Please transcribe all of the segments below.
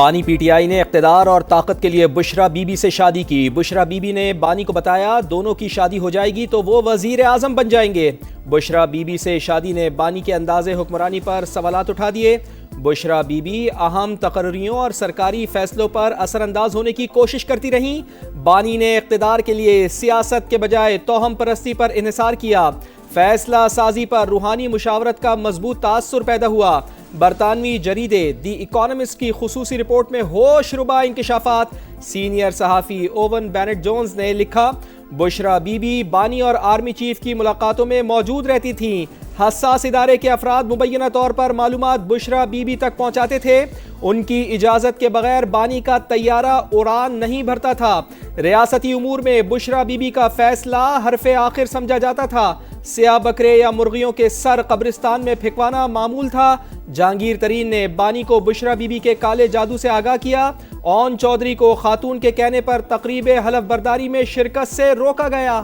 بانی P T I نے اقتدار اور طاقت کے لیے بشرا بی بی سے شادی کی۔ بشرا بی بی نے بانی کو بتایا دونوں کی شادی ہو جائے گی تو وہ وزیر اعظم بن جائیں گے۔ بشرا بی بی سے شادی نے بانی کے انداز حکمرانی پر سوالات اٹھا دیے۔ بشرا بی بی اہم تقرریوں اور سرکاری فیصلوں پر اثر انداز ہونے کی کوشش کرتی رہیں۔ بانی نے اقتدار کے لیے سیاست کے بجائے توہم پرستی پر انحصار کیا۔ فیصلہ سازی پر روحانی مشاورت کا مضبوط تاثر پیدا ہوا۔ برطانوی جریدے دی اکانومسٹ کی خصوصی رپورٹ میں ہوش ربا انکشافات۔ سینئر صحافی اوون بینٹ جونز نے لکھا، بشرا بی بی بانی اور آرمی چیف کی ملاقاتوں میں موجود رہتی تھیں۔ حساس ادارے کے افراد مبینہ طور پر معلومات بشرا بی بی تک پہنچاتے تھے۔ ان کی اجازت کے بغیر بانی کا طیارہ اڑان نہیں بھرتا تھا۔ ریاستی امور میں بشرا بی بی کا فیصلہ حرف آخر سمجھا جاتا تھا۔ سیاہ بکرے یا مرغیوں کے سر قبرستان میں پھینکوانا معمول تھا۔ جہانگیر ترین نے بانی کو بشرا بی بی کے کالے جادو سے آگاہ کیا۔ اون چودھری کو خاتون کے کہنے پر تقریب حلف برداری میں شرکت سے روکا گیا۔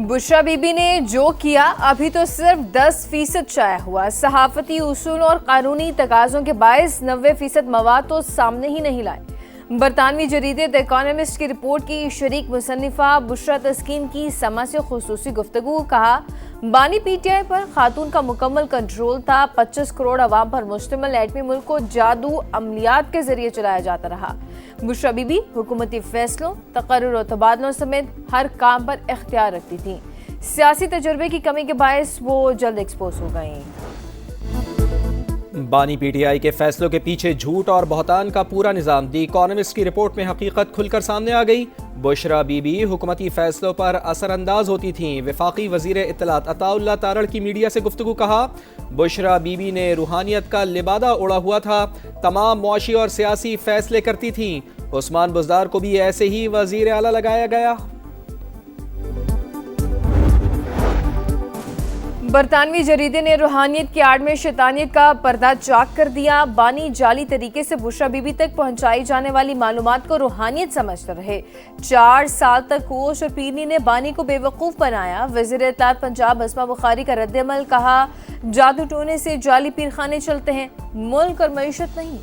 بشرا بی بی نے جو کیا ابھی تو صرف 10% شائع ہوا۔ صحافتی اصول اور قانونی تقاضوں کے باعث 90% مواد تو سامنے ہی نہیں لائے۔ برطانوی جریدے دی اکانومسٹ کی رپورٹ کی شریک مصنفہ بشرا تسکین کی سما سے خصوصی گفتگو، کہا بانی پی ٹی آئی پر خاتون کا مکمل کنٹرول تھا۔ 25 کروڑ عوام پر مشتمل ایٹمی ملک کو جادو عملیات کے ذریعے چلایا جاتا رہا۔ بشرا بی بی حکومتی فیصلوں، تقرر و تبادلوں سمیت ہر کام پر اختیار رکھتی تھیں۔ سیاسی تجربے کی کمی کے باعث وہ جلد ایکسپوز ہو گئیں۔ بانی پی ٹی آئی کے فیصلوں کے پیچھے جھوٹ اور بہتان کا پورا نظام۔ دی اکانومسٹ کی رپورٹ میں حقیقت کھل کر سامنے آ گئی۔ بشرا بی بی حکومتی فیصلوں پر اثر انداز ہوتی تھیں۔ وفاقی وزیر اطلاعات عطا اللہ تارڑ کی میڈیا سے گفتگو، کہا بشرا بی بی نے روحانیت کا لبادہ اوڑھا ہوا تھا، تمام معاشی اور سیاسی فیصلے کرتی تھیں۔ عثمان بزدار کو بھی ایسے ہی وزیر اعلیٰ لگایا گیا۔ برطانوی جریدے نے روحانیت کی آڑ میں شیطانیت کا پردہ چاک کر دیا۔ بانی جعلی طریقے سے بشرا بی بی تک پہنچائی جانے والی معلومات کو روحانیت سمجھتے رہے۔ 4 سال تک کوش اور پیرنی نے بانی کو بے وقوف بنایا۔ وزیر اطلاعات پنجاب اسما بخاری کا رد عمل، کہا جادو ٹونے سے جعلی پیرخانے چلتے ہیں، ملک اور معیشت نہیں۔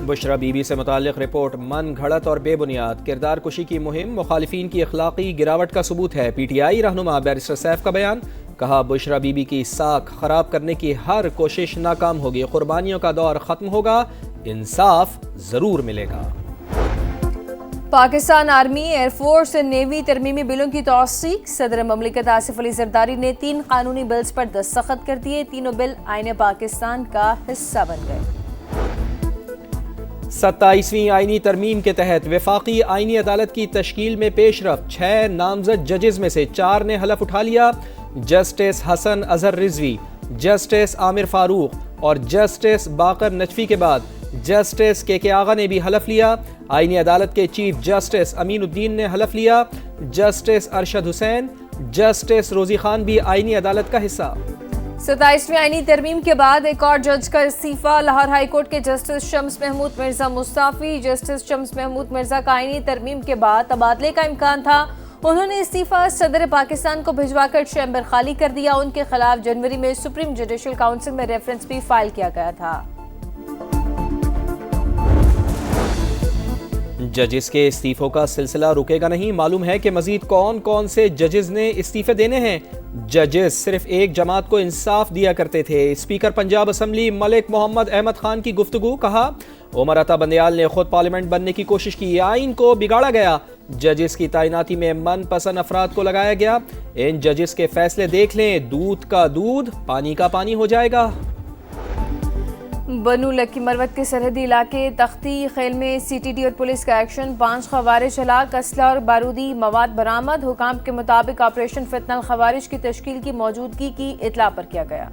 بشرا بی بی سے متعلق رپورٹ من گھڑت اور بے بنیاد۔ کردار کشی کی مہم مخالفین کی اخلاقی گراوٹ کا ثبوت ہے۔ پی ٹی آئی رہنما بیرسٹر سیف کا بیان، کہا بشرا بی بی کی ساکھ خراب کرنے کی ہر کوشش ناکام ہوگی۔ قربانیوں کا دور ختم ہوگا، انصاف ضرور ملے گا۔ پاکستان آرمی، ایئر فورس اور نیوی ترمیمی بلوں کی توثیق۔ صدر مملکت آصف علی زرداری نے 3 قانونی بلز پر دستخط کر دیے۔ تینوں بل آئین پاکستان کا حصہ بن گئے۔ 27ویں آئینی ترمیم کے تحت وفاقی آئینی عدالت کی تشکیل میں پیش رفت۔ 6 نامزد ججز میں سے 4 نے حلف اٹھا لیا۔ جسٹس حسن اظہر رضوی، جسٹس عامر فاروق اور جسٹس باقر نجفی کے بعد جسٹس کے آغا نے بھی حلف لیا۔ آئینی عدالت کے چیف جسٹس امین الدین نے حلف لیا۔ جسٹس ارشد حسین، جسٹس روزی خان بھی آئینی عدالت کا حصہ۔ 27ویں آئینی ترمیم کے بعد ایک اور جج کا استعفیٰ۔ لاہور ہائی کورٹ کے جسٹس شمس محمود مرزا مستعفی۔ جسٹس شمس محمود مرزا کا آئینی ترمیم کے بعد تبادلے کا امکان تھا، انہوں نے استعفیٰ صدر پاکستان کو بھجوا کر چیمبر خالی کر دیا۔ ان کے خلاف جنوری میں سپریم جوڈیشل کونسل میں ریفرنس بھی فائل کیا گیا تھا۔ ججز کے استعفوں کا سلسلہ رکے گا نہیں۔ معلوم ہے کہ مزید کون کون سے ججز نے استعفے دینے ہیں۔ ججز صرف ایک جماعت کو انصاف دیا کرتے تھے۔ اسپیکر پنجاب اسمبلی ملک محمد احمد خان کی گفتگو، کہا عمر عطا بندیال نے خود پارلیمنٹ بننے کی کوشش کی، آئین کو بگاڑا گیا۔ ججز کی تعیناتی میں من پسند افراد کو لگایا گیا۔ ان ججز کے فیصلے دیکھ لیں، دودھ کا دودھ، پانی کا پانی ہو جائے گا۔ بنو لکی مروت کے سرحدی علاقے تختی خیل میں سی ٹی ڈی اور پولیس کا ایکشن۔ 5 خوارج ہلاک، اسلحہ اور بارودی مواد برآمد۔ حکام کے مطابق آپریشن فتنہ الخوارج کی تشکیل کی موجودگی کی اطلاع پر کیا گیا۔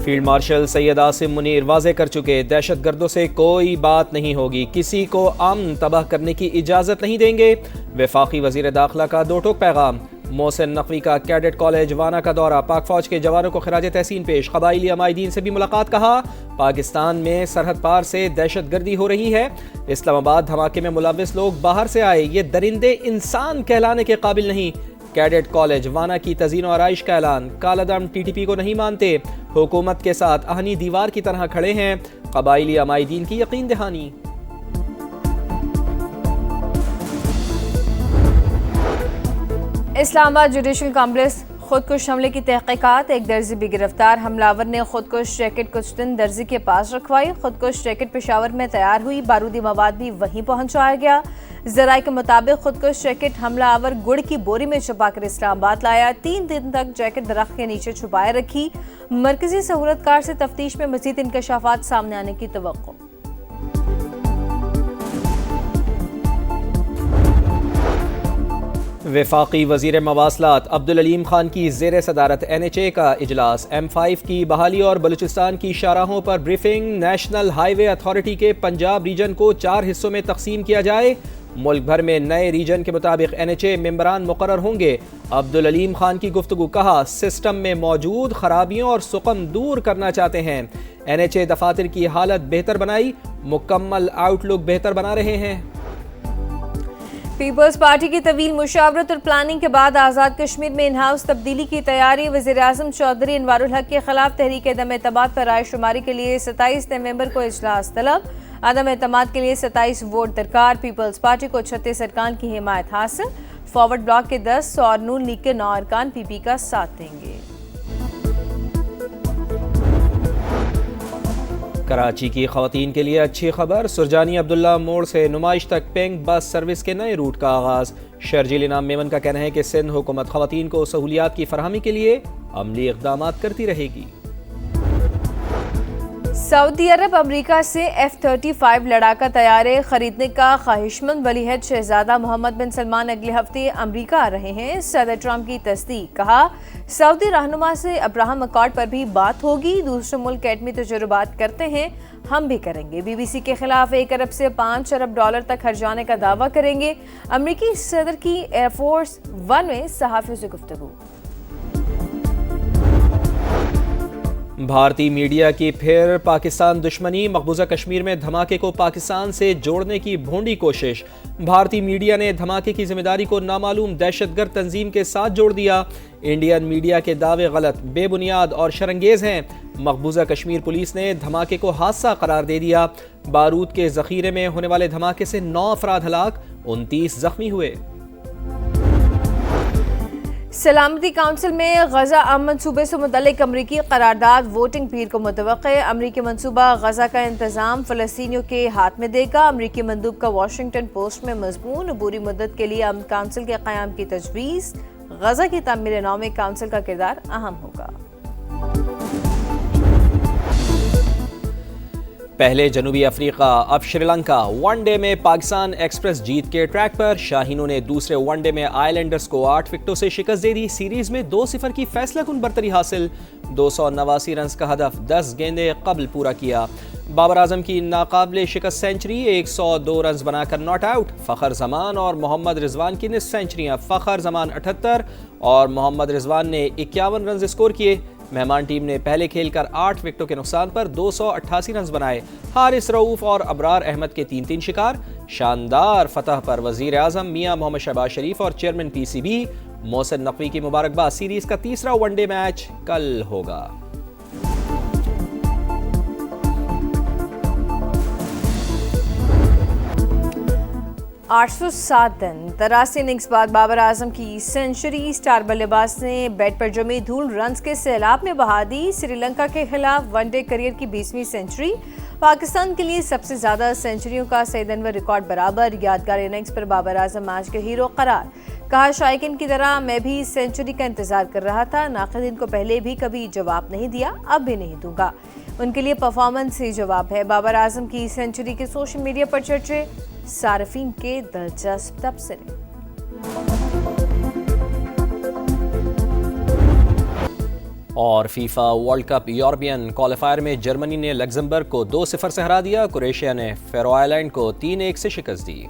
فیلڈ مارشل سید عاصم منیر واضح کر چکے، دہشت گردوں سے کوئی بات نہیں ہوگی، کسی کو امن تباہ کرنے کی اجازت نہیں دیں گے۔ وفاقی وزیر داخلہ کا 2 ٹوک پیغام، محسن نقوی کا کیڈٹ کالج وانا کا دورہ، پاک فوج کے جوانوں کو خراج تحسین پیش، قبائلی عمائدین سے بھی ملاقات، کہا پاکستان میں سرحد پار سے دہشت گردی ہو رہی ہے، اسلام آباد دھماکے میں ملوث لوگ باہر سے آئے، یہ درندے انسان کہلانے کے قابل نہیں، کیڈٹ کالج وانا کی تزئین و آرائش کا اعلان، کالعدم ٹی ٹی پی کو نہیں مانتے، حکومت کے ساتھ آہنی دیوار کی طرح کھڑے ہیں، قبائلی عمائدین کی یقین دہانی۔ اسلام آباد جوڈیشل کمپلیکس خودکش حملے کی تحقیقات، ایک درزی بھی گرفتار، حملہ آور نے خودکش ریکٹ کچھ دن درزی کے پاس رکھوائی، خودکش ریکٹ پشاور میں تیار ہوئی، بارودی مواد بھی وہیں پہنچایا گیا، ذرائع کے مطابق خودکش ریکٹ حملہ آور گڑ کی بوری میں چھپا کر اسلام آباد لایا، 3 دن تک جیکٹ درخت کے نیچے چھپائے رکھی، مرکزی سہولت کار سے تفتیش میں مزید انکشافات سامنے آنے کی توقع۔ وفاقی وزیر مواصلات عبدالعلیم خان کی زیر صدارت NHA کا اجلاس، M5 کی بحالی اور بلوچستان کی شاہراہوں پر بریفنگ، نیشنل ہائی وے اتھارٹی کے پنجاب ریجن کو 4 حصوں میں تقسیم کیا جائے، ملک بھر میں نئے ریجن کے مطابق NHA ممبران مقرر ہوں گے، عبدالعلیم خان کی گفتگو، کہا سسٹم میں موجود خرابیوں اور سقم دور کرنا چاہتے ہیں، NHA دفاتر کی حالت بہتر بنائی، مکمل آؤٹ لک بہتر بنا رہے ہیں۔ پیپلز پارٹی کی طویل مشاورت اور پلاننگ کے بعد آزاد کشمیر میں ان ہاؤس تبدیلی کی تیاری، وزیراعظم چودھری انوار الحق کے خلاف تحریک عدم اعتماد پر رائے شماری کے لیے 27 نومبر کو اجلاس طلب، عدم اعتماد کے لیے 27 ووٹ درکار، پیپلز پارٹی کو 36 ارکان کی حمایت حاصل، فارورڈ بلاک کے 10 اور نون لیگ کے 9 ارکان پی پی کا ساتھ دیں گے۔ کراچی کی خواتین کے لیے اچھی خبر، سرجانی عبداللہ موڑ سے نمائش تک پنک بس سروس کے نئے روٹ کا آغاز، شرجیل انعام میمن کا کہنا ہے کہ سندھ حکومت خواتین کو سہولیات کی فراہمی کے لیے عملی اقدامات کرتی رہے گی۔ سعودی عرب امریکہ سے F-35 لڑاکا طیارے خریدنے کا خواہشمند ولی عہد شہزادہ محمد بن سلمان اگلے ہفتے امریکہ آ رہے ہیں، صدر ٹرمپ کی تصدیق، کہا سعودی رہنما سے ابراہم اکارڈ پر بھی بات ہوگی، دوسرے ملک ایٹمی تجربات کرتے ہیں، ہم بھی کریں گے، BBC کے خلاف 1 ارب سے 5 ارب ڈالر تک خرچانے کا دعویٰ کریں گے، امریکی صدر کی ایئر فورس 1 میں صحافیوں سے گفتگو۔ بھارتی میڈیا کی پھر پاکستان دشمنی، مقبوضہ کشمیر میں دھماکے کو پاکستان سے جوڑنے کی بھونڈی کوشش، بھارتی میڈیا نے دھماکے کی ذمہ داری کو نامعلوم دہشت گرد تنظیم کے ساتھ جوڑ دیا، انڈین میڈیا کے دعوے غلط، بے بنیاد اور شرنگیز ہیں، مقبوضہ کشمیر پولیس نے دھماکے کو حادثہ قرار دے دیا، بارود کے ذخیرے میں ہونے والے دھماکے سے 9 افراد ہلاک، 29 زخمی ہوئے۔ سلامتی کونسل میں غزہ امن منصوبے سے متعلق امریکی قرارداد ووٹنگ پیر کو متوقع، امریکی منصوبہ غزہ کا انتظام فلسطینیوں کے ہاتھ میں دے گا، امریکی مندوب کا واشنگٹن پوسٹ میں مضمون، عبوری مدت کے لیے امن کونسل کے قیام کی تجویز، غزہ کی تعمیر نو میں کونسل کا کردار اہم ہوگا۔ پہلے جنوبی افریقہ اب شری لنکا، ون ڈے میں پاکستان ایکسپریس جیت کے ٹریک پر، شاہینوں نے دوسرے ون ڈے میں آئی لینڈرز کو 8 وکٹوں سے شکست دے دی، سیریز میں 2-0 کی فیصلہ کن برتری حاصل، 289 رنز کا ہدف 10 گیندیں قبل پورا کیا، بابر اعظم کی ناقابل شکست سینچری، 102 رنز بنا کر ناٹ آؤٹ، فخر زمان اور محمد رضوان کی نصف سینچریاں، فخر زمان 78 اور محمد رضوان نے 51 رنز اسکور کیے، مہمان ٹیم نے پہلے کھیل کر 8 وکٹوں کے نقصان پر 288 رنز بنائے، حارث رؤوف اور ابرار احمد کے 3 شکار، شاندار فتح پر وزیر اعظم میاں محمد شہباز شریف اور چیئرمین PCB محسن نقوی کی مبارکباد، سیریز کا تیسرا ون ڈے میچ کل ہوگا۔ 807 دن 83 اننگز بعد بابر اعظم کی سینچری، سٹار بلے باز نے بیٹ پر جمی دھول رنز کے سیلاب میں بہا دی، سری لنکا کے خلاف ون ڈے کیریئر کی 20ویں سینچری، پاکستان کے لیے سب سے زیادہ سینچریوں کا سعید انور ریکارڈ برابر، یادگار اننگز پر بابر اعظم میچ کے ہیرو قرار، کہا شائقین کی طرح میں بھی سینچری کا انتظار کر رہا تھا، ناقدین کو پہلے بھی کبھی جواب نہیں دیا، اب بھی نہیں دوں گا، ان کے لیے پرفارمنس ہی جواب ہے، بابر اعظم کی سینچری کے سوشل میڈیا پر چرچے، صارفین کے دلچسپ تبصرے۔ اور FIFA world cup European qualifier میں جرمنی نے لگزمبرگ کو 2-0 سے ہرا دیا، کروشیا نے فیرو آئلینڈ کو 3-1 سے شکست دی۔